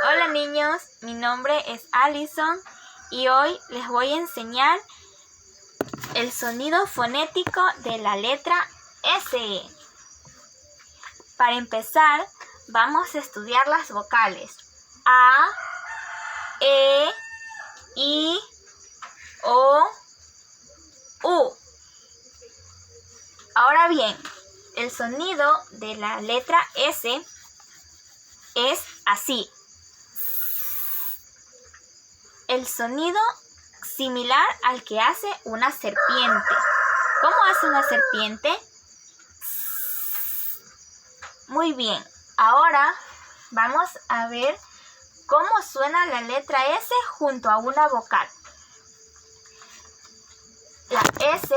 Hola niños, mi nombre es Alison y hoy les voy a enseñar el sonido fonético de la letra S. Para empezar, vamos a estudiar las vocales A, E, I, O, U. Ahora bien, el sonido de la letra S es así. El sonido similar al que hace una serpiente. ¿Cómo hace una serpiente? Muy bien, ahora vamos a ver cómo suena la letra S junto a una vocal. La S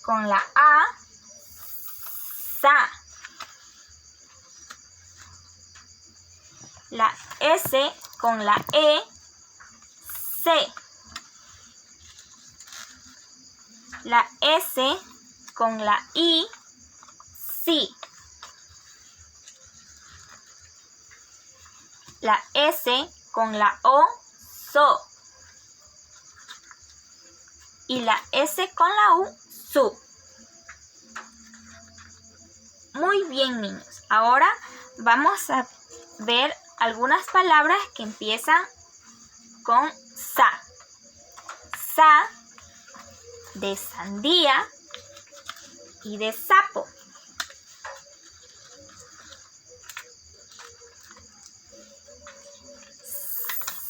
con la A, sa. La S con la E, se. La S con la I, si. La S con la O, so. Y la S con la U, su. Muy bien, niños. Ahora vamos a ver algunas palabras que empiezan con sa. Sa de sandía y de sapo.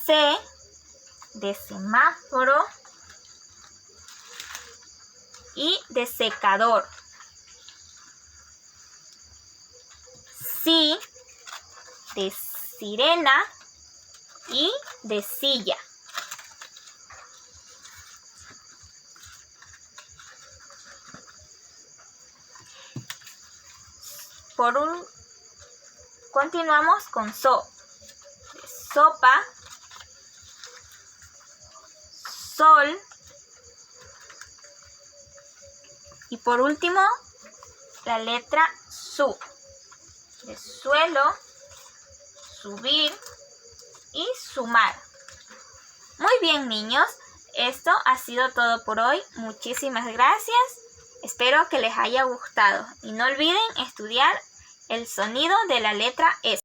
Se de semáforo y de secador. Si de sirena y de silla. Continuamos con so. De sopa, sol y por último la letra su. De suelo, subir y sumar. Muy bien, niños, esto ha sido todo por hoy. Muchísimas gracias. Espero que les haya gustado y no olviden estudiar el sonido de la letra S.